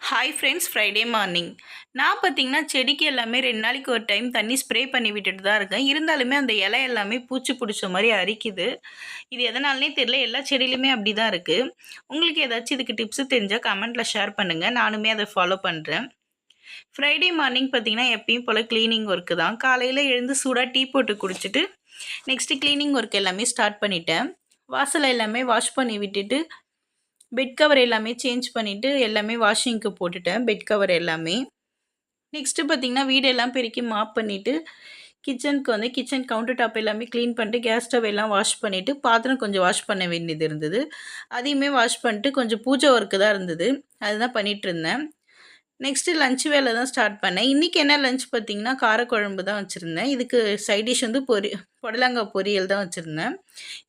Hi friends, Friday morning. நான் பார்த்தீங்கன்னா, செடிக்கு எல்லாமே 2 நாளைக்கு ஒரு டைம் தண்ணி ஸ்ப்ரே பண்ணி விட்டுட்டு தான் இருக்கேன். இருந்தாலுமே அந்த இலை எல்லாமே பூச்சி புடிச்ச மாரி அரிக்குது. இது எதனாலனே தெரியல. எல்லா செடியிலுமே அப்படி தான் இருக்கு. உங்களுக்கு ஏதாச்சும் இதுக்கு டிப்ஸ் தெரிஞ்சா கமெண்ட்ல ஷேர் பண்ணுங்க. நானுமே அத ஃபாலோ பண்றேன். ஃப்ரைடே மார்னிங் பார்த்தீங்கன்னா, எப்பயும் போல கிளீனிங் ஒர்க்கு தான். காலையில எழுந்து சூடா டீ போட்டு குடிச்சிட்டு, நெக்ஸ்ட்டு கிளீனிங் ஒர்க் எல்லாமே ஸ்டார்ட் பண்ணிட்டேன். வாசல எல்லாமே வாஷ் பண்ணி விட்டுட்டு பெட் கவர் எல்லாமே சேஞ்ச் பண்ணிவிட்டு எல்லாமே வாஷிங்க்கு போட்டுட்டேன். பெட் கவர் எல்லாமே. நெக்ஸ்ட்டு பார்த்தீங்கன்னா, வீடெல்லாம் பெருக்கி மாப் பண்ணிவிட்டு, கிச்சனுக்கு வந்து கிச்சன் கவுண்டர் டாப் எல்லாமே க்ளீன் பண்ணிட்டு, கேஸ் ஸ்டவ் எல்லாம் வாஷ் பண்ணிவிட்டு, பாத்திரம் கொஞ்சம் வாஷ் பண்ண வேண்டியது இருந்தது. அதையுமே வாஷ் பண்ணிட்டு, கொஞ்சம் பூஜை ஒர்க்கு தான் இருந்தது. அதுதான் பண்ணிகிட்ருந்தேன். நெக்ஸ்ட்டு லஞ்ச் வேலை தான் ஸ்டார்ட் பண்ணேன். இன்றைக்கி என்ன லஞ்ச் பார்த்தீங்கன்னா, காரக்குழம்பு தான் வச்சுருந்தேன். இதுக்கு சைட் டிஷ் வந்து புடலங்காய் பொரியல் தான் வச்சுருந்தேன்.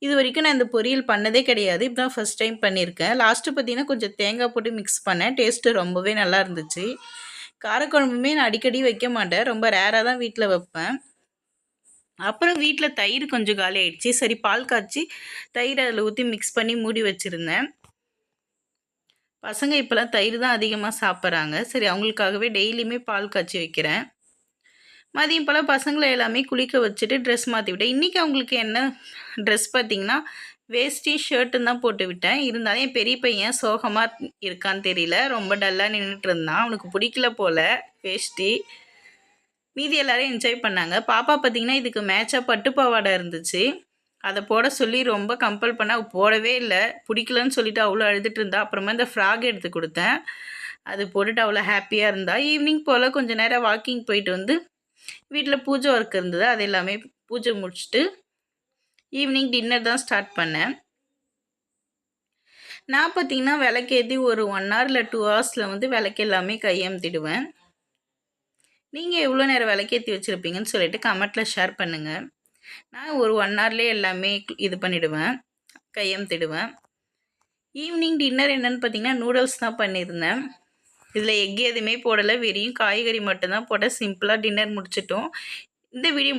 இது வரைக்கும் நான் இந்த பொரியல் பண்ணதே கிடையாது. இப்போ தான் ஃபஸ்ட் டைம் பண்ணியிருக்கேன். லாஸ்ட்டு பார்த்தீங்கன்னா, கொஞ்சம் தேங்காய் போட்டு மிக்ஸ் பண்ணேன். டேஸ்ட்டு ரொம்பவே நல்லா இருந்துச்சு. காரக்குழம்புமே நான் அடிக்கடி வைக்க மாட்டேன். ரொம்ப ரேராக தான் வீட்டில் வைப்பேன். அப்புறம் வீட்டில் தயிர் கொஞ்சம் காலி ஆயிடுச்சு. சரி பால் காய்ச்சி தயிர் அதில் ஊற்றி மிக்ஸ் பண்ணி மூடி வச்சுருந்தேன். பசங்க இப்போலாம் தயிர் தான் அதிகமாக சாப்பிட்றாங்க. சரி அவங்களுக்காகவே டெய்லியுமே பால் காய்ச்சி வைக்கிறேன். மதியம் போல் பசங்களை எல்லாமே குளிக்க வச்சுட்டு ட்ரெஸ் மாற்றி விட்டேன். இன்றைக்கி அவங்களுக்கு என்ன ட்ரெஸ் பார்த்திங்கன்னா, வேஷ்டி ஷர்ட்டுன்னு தான் போட்டு விட்டேன். இருந்தாலும் என் பெரிய பையன் சோகமாக இருக்கான்னு தெரியல. ரொம்ப டல்லாக நின்றுட்டு இருந்தான். அவனுக்கு பிடிக்கல போல் வேஷ்டி. மீதி எல்லோரும் என்ஜாய் பண்ணாங்க. பாப்பா பார்த்திங்கன்னா, இதுக்கு மேட்சாக பட்டு பாவாடை இருந்துச்சு. அதை போட சொல்லி ரொம்ப கம்பல் பண்ண போடவே இல்லை. பிடிக்கலன்னு சொல்லிவிட்டு அவ்வளோ அழுதுட்டு இருந்தா. அப்புறமா இந்த ஃப்ராக் எடுத்து கொடுத்தேன். அது போட்டுட்டு அவ்வளோ ஹாப்பியாக இருந்தா. ஈவினிங் போல் கொஞ்சம் நேரம் வாக்கிங் போயிட்டு வந்து வீட்டில் பூஜை ஒர்க் இருந்தது. அது எல்லாமே பூஜை முடிச்சுட்டு ஈவினிங் டின்னர் தான் ஸ்டார்ட் பண்ணேன். நான் பார்த்திங்கன்னா, விளக்கேற்றி ஒரு 1 hour இல்லை 2 hours வந்து விளக்கு எல்லாமே கையமுத்திடுவேன். நீங்கள் எவ்வளோ நேரம் விளக்கேற்றி வச்சுருப்பீங்கன்னு சொல்லிட்டு கமெண்ட்டில் ஷேர் பண்ணுங்கள். நான் ஒரு 1 hourலேயே எல்லாமே இது பண்ணிவிடுவேன், கையமுத்திடுவேன். ஈவினிங் டின்னர் என்னென்னு பார்த்தீங்கன்னா, நூடுல்ஸ் தான் பண்ணியிருந்தேன். இதில் எக் எதுவுமே போடலை. வெறும் காய்கறி மட்டும்தான் போட்டு சிம்பிளாக டின்னர் முடிச்சிட்டோம். இந்த வீடியோ